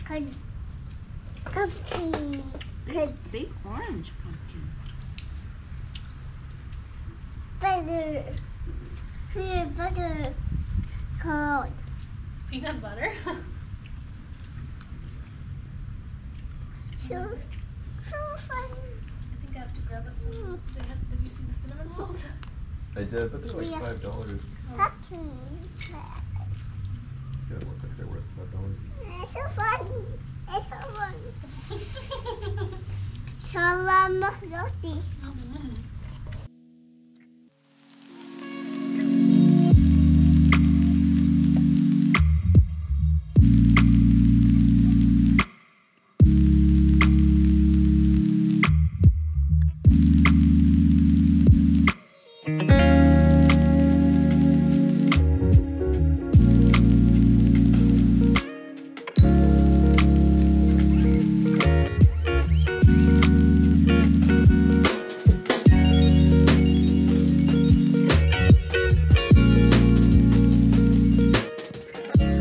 Pumpkin. Big orange pumpkin. Butter. Peanut butter. Cold. Peanut butter? So fun. I think I have to grab us some. Did you see the cinnamon rolls? I did, but they're like Yeah. $5. Pumpkin. Yeah, look like they're worth $5. It's so fun. It's so fun. Shawarma roti.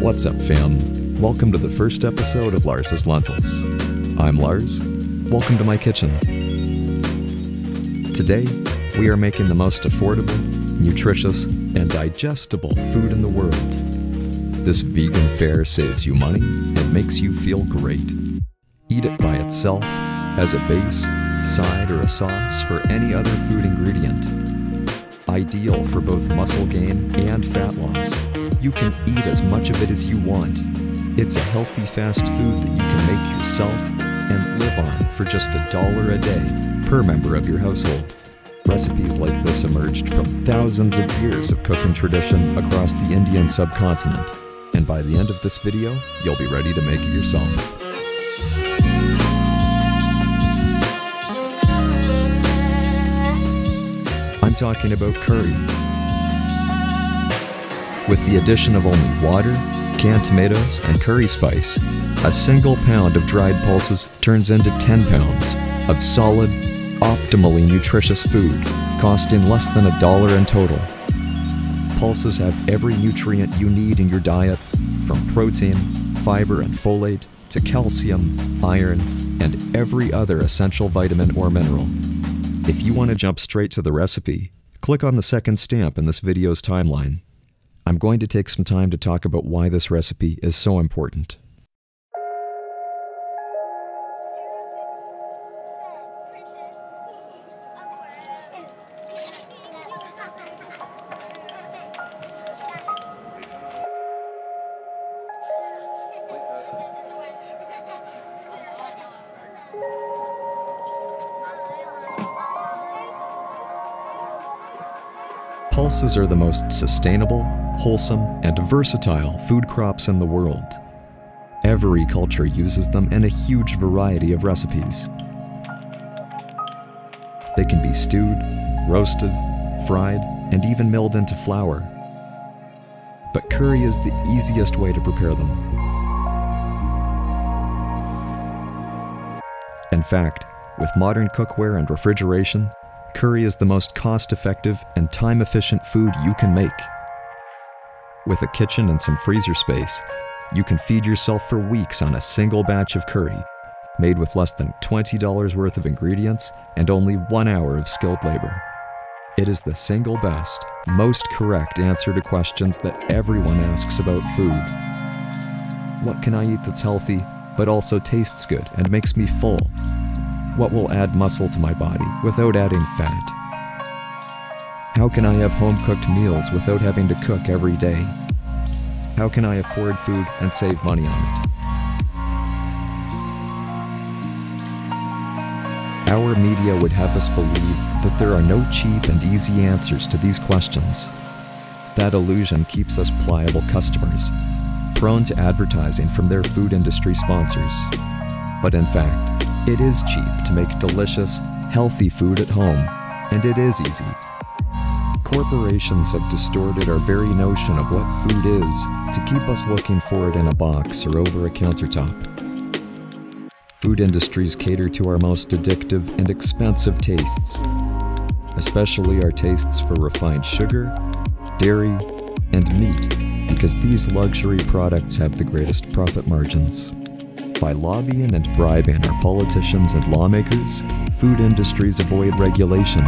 What's up, fam? Welcome to the first episode of Lars's Lentils. I'm Lars. Welcome to my kitchen. Today, we are making the most affordable, nutritious, and digestible food in the world. This vegan fare saves you money and makes you feel great. Eat it by itself, as a base, side, or a sauce for any other food ingredient. Ideal for both muscle gain and fat loss. You can eat as much of it as you want. It's a healthy fast food that you can make yourself and live on for just $1 a day per member of your household. Recipes like this emerged from thousands of years of cooking tradition across the Indian subcontinent. And by the end of this video, you'll be ready to make it yourself. I'm talking about curry. With the addition of only water, canned tomatoes, and curry spice, a single pound of dried pulses turns into 10 pounds of solid, optimally nutritious food, costing less than $1 in total. Pulses have every nutrient you need in your diet, from protein, fiber, and folate, to calcium, iron, and every other essential vitamin or mineral. If you want to jump straight to the recipe, click on the second stamp in this video's timeline. I'm going to take some time to talk about why this recipe is so important. Pulses are the most sustainable, wholesome, and versatile food crops in the world. Every culture uses them in a huge variety of recipes. They can be stewed, roasted, fried, and even milled into flour. But curry is the easiest way to prepare them. In fact, with modern cookware and refrigeration, curry is the most cost-effective and time-efficient food you can make. With a kitchen and some freezer space, you can feed yourself for weeks on a single batch of curry, made with less than $20 worth of ingredients and only 1 hour of skilled labor. It is the single best, most correct answer to questions that everyone asks about food. What can I eat that's healthy, but also tastes good and makes me full? What will add muscle to my body without adding fat? How can I have home-cooked meals without having to cook every day? How can I afford food and save money on it? Our media would have us believe that there are no cheap and easy answers to these questions. That illusion keeps us pliable customers, prone to advertising from their food industry sponsors. But in fact, it is cheap to make delicious, healthy food at home, and it is easy. Corporations have distorted our very notion of what food is to keep us looking for it in a box or over a countertop. Food industries cater to our most addictive and expensive tastes, especially our tastes for refined sugar, dairy, and meat, because these luxury products have the greatest profit margins. By lobbying and bribing our politicians and lawmakers, food industries avoid regulation.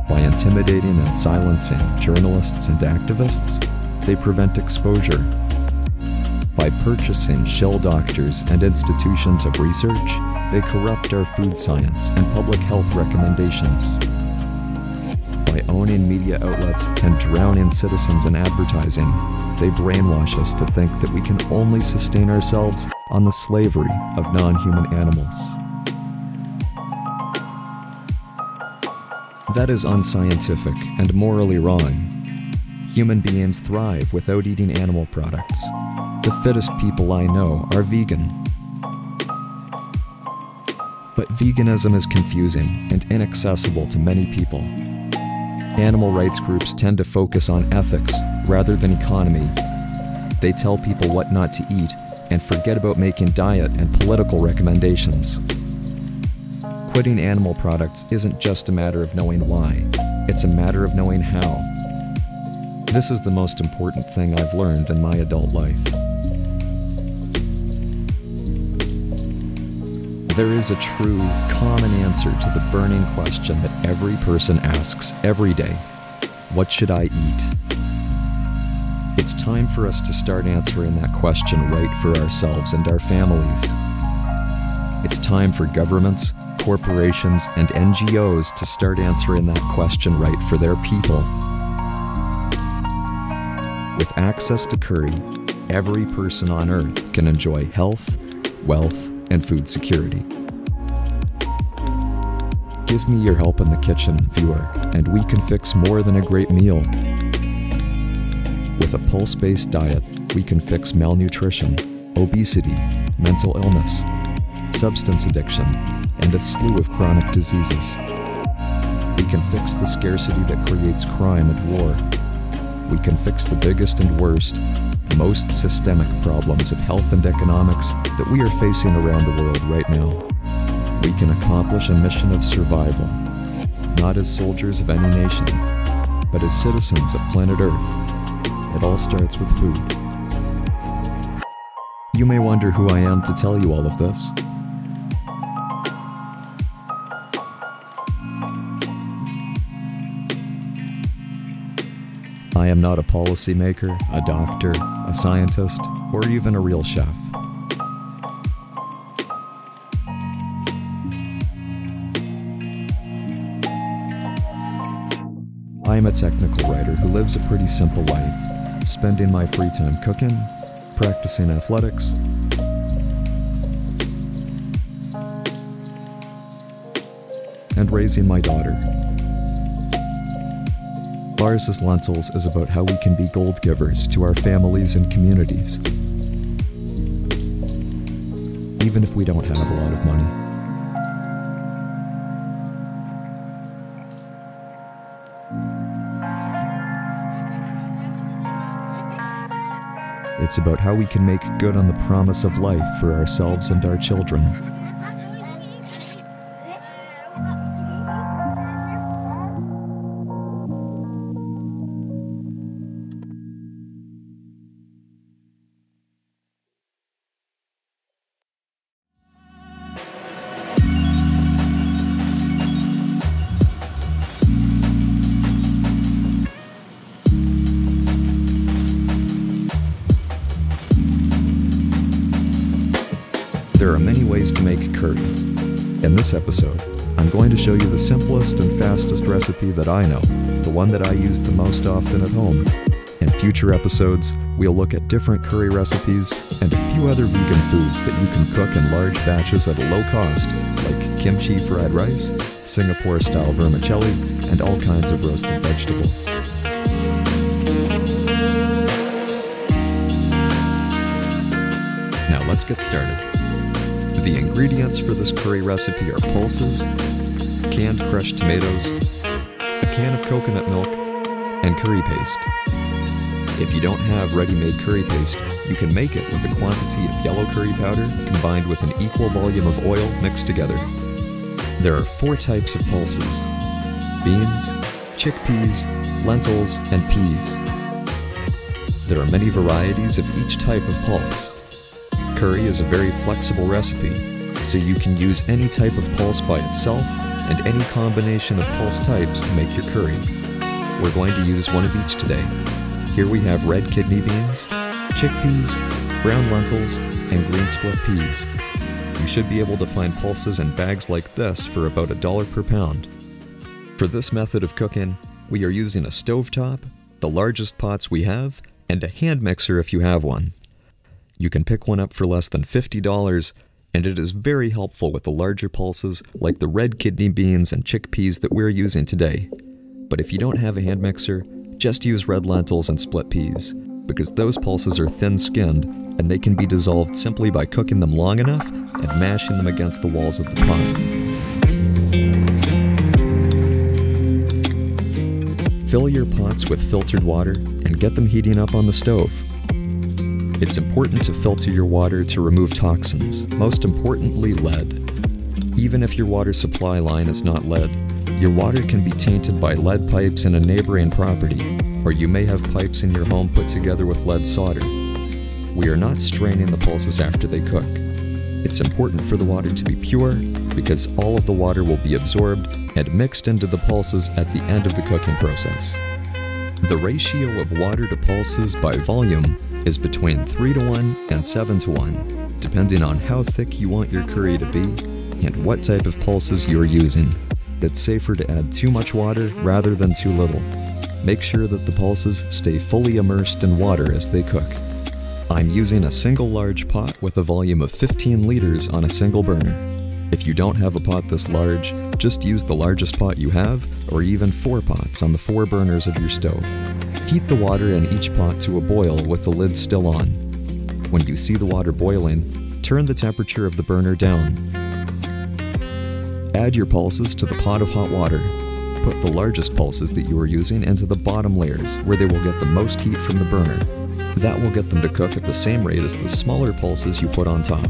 By intimidating and silencing journalists and activists, they prevent exposure. By purchasing shill doctors and institutions of research, they corrupt our food science and public health recommendations. By owning media outlets and drowning citizens in advertising, they brainwash us to think that we can only sustain ourselves on the slavery of non-human animals. That is unscientific and morally wrong. Human beings thrive without eating animal products. The fittest people I know are vegan. But veganism is confusing and inaccessible to many people. Animal rights groups tend to focus on ethics rather than economy. They tell people what not to eat and forget about making diet and political recommendations. Quitting animal products isn't just a matter of knowing why, it's a matter of knowing how. This is the most important thing I've learned in my adult life. There is a true, common answer to the burning question that every person asks every day: what should I eat? It's time for us to start answering that question right for ourselves and our families. It's time for governments, corporations, and NGOs to start answering that question right for their people. With access to curry, every person on Earth can enjoy health, wealth, and food security. Give me your help in the kitchen, viewer, and we can fix more than a great meal. With a pulse-based diet, we can fix malnutrition, obesity, mental illness, substance addiction, and a slew of chronic diseases. We can fix the scarcity that creates crime and war. We can fix the biggest and worst, most systemic problems of health and economics that we are facing around the world right now. We can accomplish a mission of survival, not as soldiers of any nation, but as citizens of planet Earth. It all starts with food. You may wonder who I am to tell you all of this. I am not a policymaker, a doctor, a scientist, or even a real chef. I am a technical writer who lives a pretty simple life, spending my free time cooking, practicing athletics, and raising my daughter. Lars Lentils is about how we can be gold givers to our families and communities, even if we don't have a lot of money. It's about how we can make good on the promise of life for ourselves and our children. There are many ways to make curry. In this episode, I'm going to show you the simplest and fastest recipe that I know, the one that I use the most often at home. In future episodes, we'll look at different curry recipes and a few other vegan foods that you can cook in large batches at a low cost, like kimchi fried rice, Singapore-style vermicelli, and all kinds of roasted vegetables. Now let's get started. The ingredients for this curry recipe are pulses, canned crushed tomatoes, a can of coconut milk, and curry paste. If you don't have ready-made curry paste, you can make it with a quantity of yellow curry powder combined with an equal volume of oil mixed together. There are 4 types of pulses: beans, chickpeas, lentils, and peas. There are many varieties of each type of pulse. Curry is a very flexible recipe, so you can use any type of pulse by itself and any combination of pulse types to make your curry. We're going to use one of each today. Here we have red kidney beans, chickpeas, brown lentils, and green split peas. You should be able to find pulses in bags like this for about $1 per pound. For this method of cooking, we are using a stovetop, the largest pots we have, and a hand mixer if you have one. You can pick one up for less than $50, and it is very helpful with the larger pulses like the red kidney beans and chickpeas that we're using today. But if you don't have a hand mixer, just use red lentils and split peas, because those pulses are thin-skinned and they can be dissolved simply by cooking them long enough and mashing them against the walls of the pot. Fill your pots with filtered water and get them heating up on the stove. It's important to filter your water to remove toxins, most importantly lead. Even if your water supply line is not lead, your water can be tainted by lead pipes in a neighboring property, or you may have pipes in your home put together with lead solder. We are not straining the pulses after they cook. It's important for the water to be pure because all of the water will be absorbed and mixed into the pulses at the end of the cooking process. The ratio of water to pulses by volume is between 3:1 and 7:1, depending on how thick you want your curry to be and what type of pulses you are using. It's safer to add too much water rather than too little. Make sure that the pulses stay fully immersed in water as they cook. I'm using a single large pot with a volume of 15 liters on a single burner. If you don't have a pot this large, just use the largest pot you have, or even 4 pots on the 4 burners of your stove. Heat the water in each pot to a boil with the lid still on. When you see the water boiling, turn the temperature of the burner down. Add your pulses to the pot of hot water. Put the largest pulses that you are using into the bottom layers, where they will get the most heat from the burner. That will get them to cook at the same rate as the smaller pulses you put on top.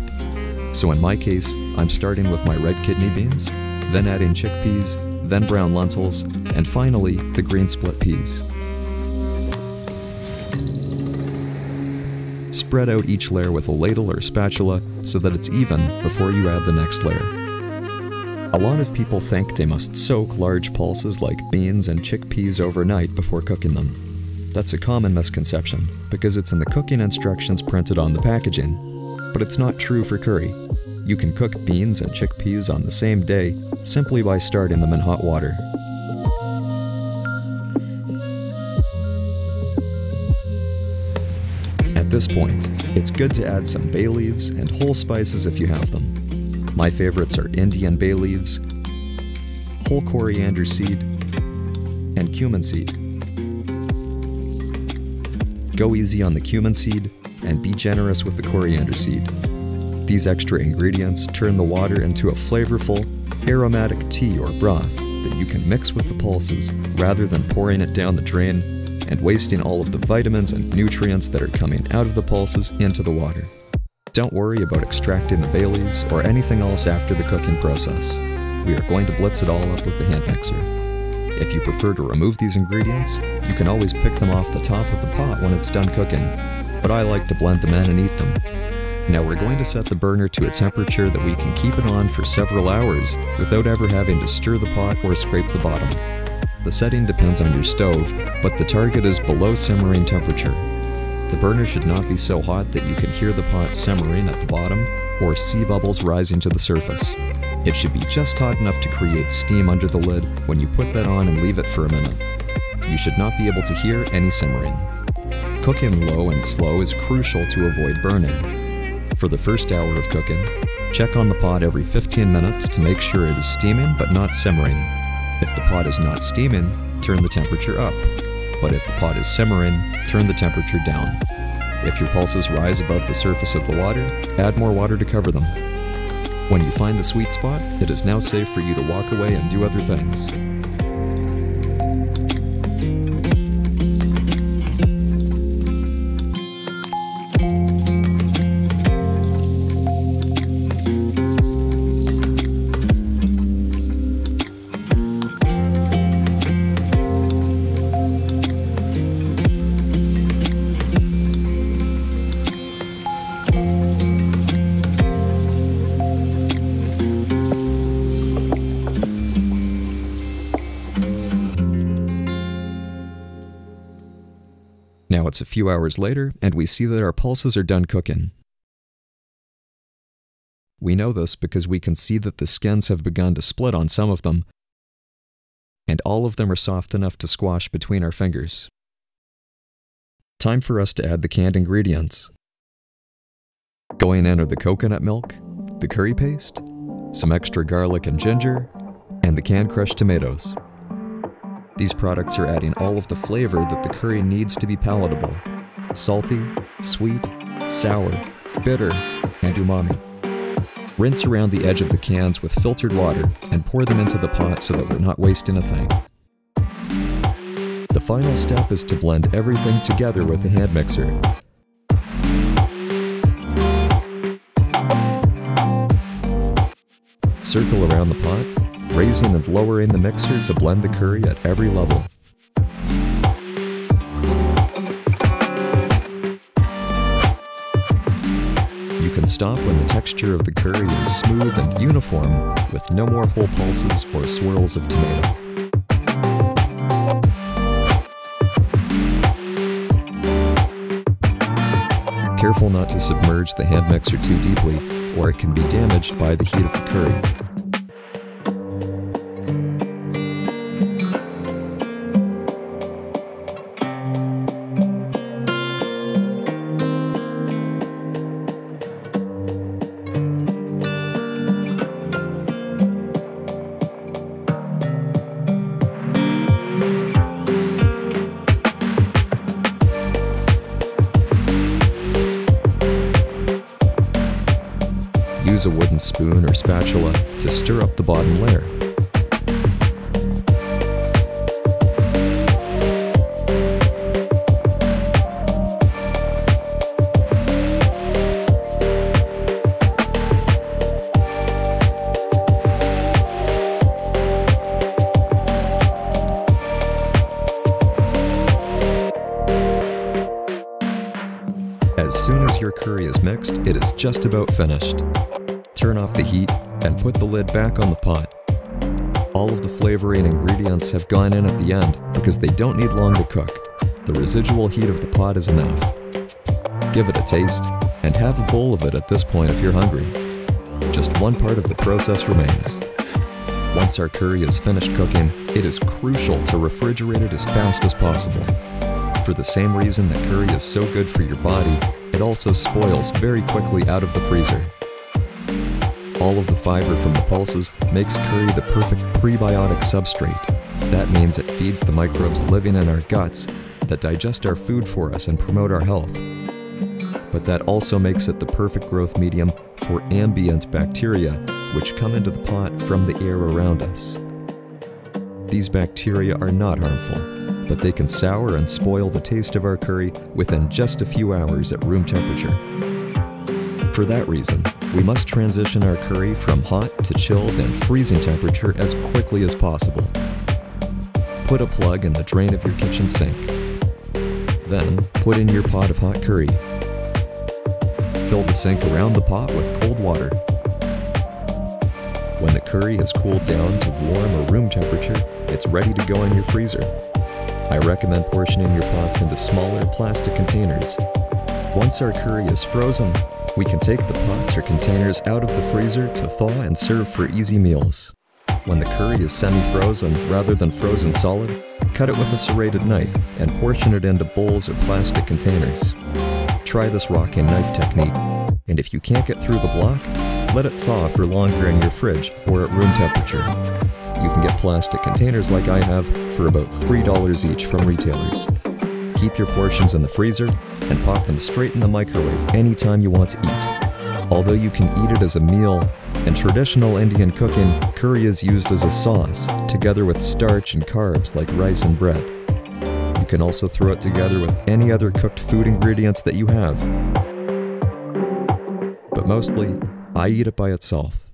So in my case, I'm starting with my red kidney beans, then adding chickpeas, then brown lentils, and finally the green split peas. Spread out each layer with a ladle or spatula so that it's even before you add the next layer. A lot of people think they must soak large pulses like beans and chickpeas overnight before cooking them. That's a common misconception because it's in the cooking instructions printed on the packaging. But it's not true for curry. You can cook beans and chickpeas on the same day simply by starting them in hot water. At this point, it's good to add some bay leaves and whole spices if you have them. My favorites are Indian bay leaves, whole coriander seed, and cumin seed. Go easy on the cumin seed and be generous with the coriander seed. These extra ingredients turn the water into a flavorful, aromatic tea or broth that you can mix with the pulses rather than pouring it down the drain and wasting all of the vitamins and nutrients that are coming out of the pulses into the water. Don't worry about extracting the bay leaves or anything else after the cooking process. We are going to blitz it all up with the hand mixer. If you prefer to remove these ingredients, you can always pick them off the top of the pot when it's done cooking, but I like to blend them in and eat them. Now we're going to set the burner to a temperature that we can keep it on for several hours without ever having to stir the pot or scrape the bottom. The setting depends on your stove, but the target is below simmering temperature. The burner should not be so hot that you can hear the pot simmering at the bottom or see bubbles rising to the surface. It should be just hot enough to create steam under the lid when you put that on and leave it for a minute. You should not be able to hear any simmering. Cooking low and slow is crucial to avoid burning. For the first hour of cooking, check on the pot every 15 minutes to make sure it is steaming but not simmering. If the pot is not steaming, turn the temperature up. But if the pot is simmering, turn the temperature down. If your pulses rise above the surface of the water, add more water to cover them. When you find the sweet spot, it is now safe for you to walk away and do other things. It's a few hours later, and we see that our pulses are done cooking. We know this because we can see that the skins have begun to split on some of them, and all of them are soft enough to squash between our fingers. Time for us to add the canned ingredients. Going in are the coconut milk, the curry paste, some extra garlic and ginger, and the canned crushed tomatoes. These products are adding all of the flavor that the curry needs to be palatable: salty, sweet, sour, bitter, and umami. Rinse around the edge of the cans with filtered water and pour them into the pot so that we're not wasting a thing. The final step is to blend everything together with a hand mixer. Circle around the pot, raising and lowering the mixer to blend the curry at every level. You can stop when the texture of the curry is smooth and uniform, with no more whole pulses or swirls of tomato. Careful not to submerge the hand mixer too deeply, or it can be damaged by the heat of the curry. Use a wooden spoon or spatula to stir up the bottom layer. As soon as your curry is mixed, it is just about finished. Turn off the heat and put the lid back on the pot. All of the flavoring ingredients have gone in at the end because they don't need long to cook. The residual heat of the pot is enough. Give it a taste and have a bowl of it at this point if you're hungry. Just one part of the process remains. Once our curry is finished cooking, it is crucial to refrigerate it as fast as possible. For the same reason that curry is so good for your body, it also spoils very quickly out of the freezer. All of the fiber from the pulses makes curry the perfect prebiotic substrate. That means it feeds the microbes living in our guts that digest our food for us and promote our health. But that also makes it the perfect growth medium for ambient bacteria, which come into the pot from the air around us. These bacteria are not harmful, but they can sour and spoil the taste of our curry within just a few hours at room temperature. For that reason, we must transition our curry from hot to chilled and freezing temperature as quickly as possible. Put a plug in the drain of your kitchen sink. Then, put in your pot of hot curry. Fill the sink around the pot with cold water. When the curry has cooled down to warm or room temperature, it's ready to go in your freezer. I recommend portioning your pots into smaller plastic containers. Once our curry is frozen, we can take the pots or containers out of the freezer to thaw and serve for easy meals. When the curry is semi-frozen rather than frozen solid, cut it with a serrated knife and portion it into bowls or plastic containers. Try this rocking knife technique, and if you can't get through the block, let it thaw for longer in your fridge or at room temperature. You can get plastic containers like I have for about $3 each from retailers. Keep your portions in the freezer and pop them straight in the microwave anytime you want to eat. Although you can eat it as a meal, in traditional Indian cooking, curry is used as a sauce, together with starch and carbs like rice and bread. You can also throw it together with any other cooked food ingredients that you have. But mostly, I eat it by itself.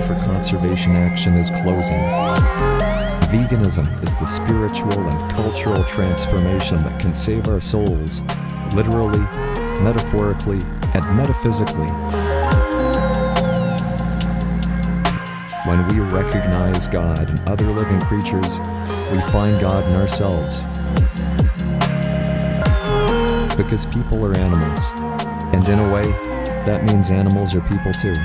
for conservation action is closing. Veganism is the spiritual and cultural transformation that can save our souls, literally, metaphorically, and metaphysically. When we recognize God in other living creatures, we find God in ourselves. Because people are animals, and in a way, that means animals are people too.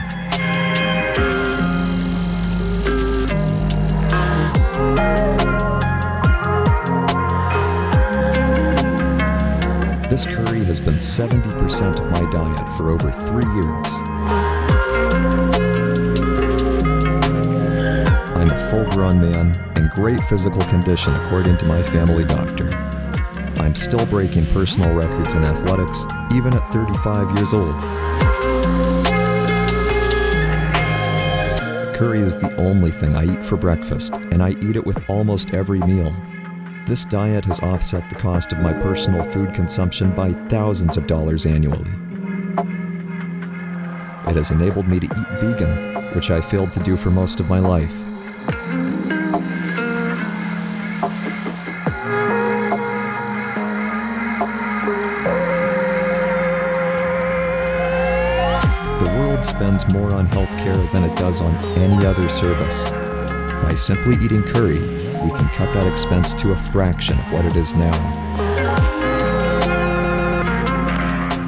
This curry has been 70% of my diet for over 3 years. I'm a full-grown man in great physical condition according to my family doctor. I'm still breaking personal records in athletics, even at 35 years old. Curry is the only thing I eat for breakfast, and I eat it with almost every meal. This diet has offset the cost of my personal food consumption by thousands of dollars annually. It has enabled me to eat vegan, which I failed to do for most of my life. The world spends more on healthcare than it does on any other service. By simply eating curry, we can cut that expense to a fraction of what it is now.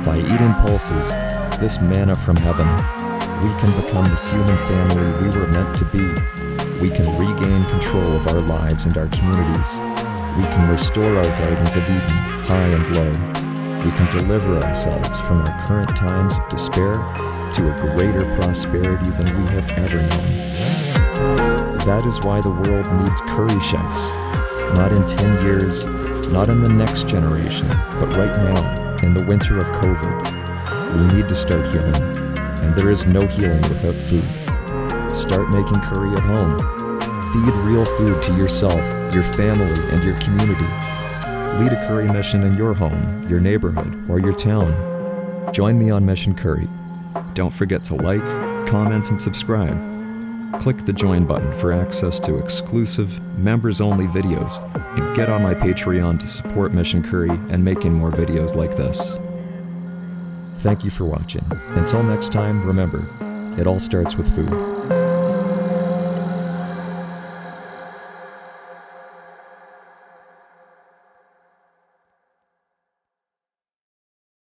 By eating pulses, this manna from heaven, we can become the human family we were meant to be. We can regain control of our lives and our communities. We can restore our gardens of Eden, high and low. We can deliver ourselves from our current times of despair to a greater prosperity than we have ever known. That is why the world needs curry chefs. Not in 10 years, not in the next generation, but right now, in the winter of COVID. We need to start healing, and there is no healing without food. Start making curry at home. Feed real food to yourself, your family, and your community. Lead a curry mission in your home, your neighborhood, or your town. Join me on Mission Curry. Don't forget to like, comment, and subscribe. Click the join button for access to exclusive, members-only videos, and get on my Patreon to support Mission Curry and making more videos like this. Thank you for watching. Until next time, remember, it all starts with food.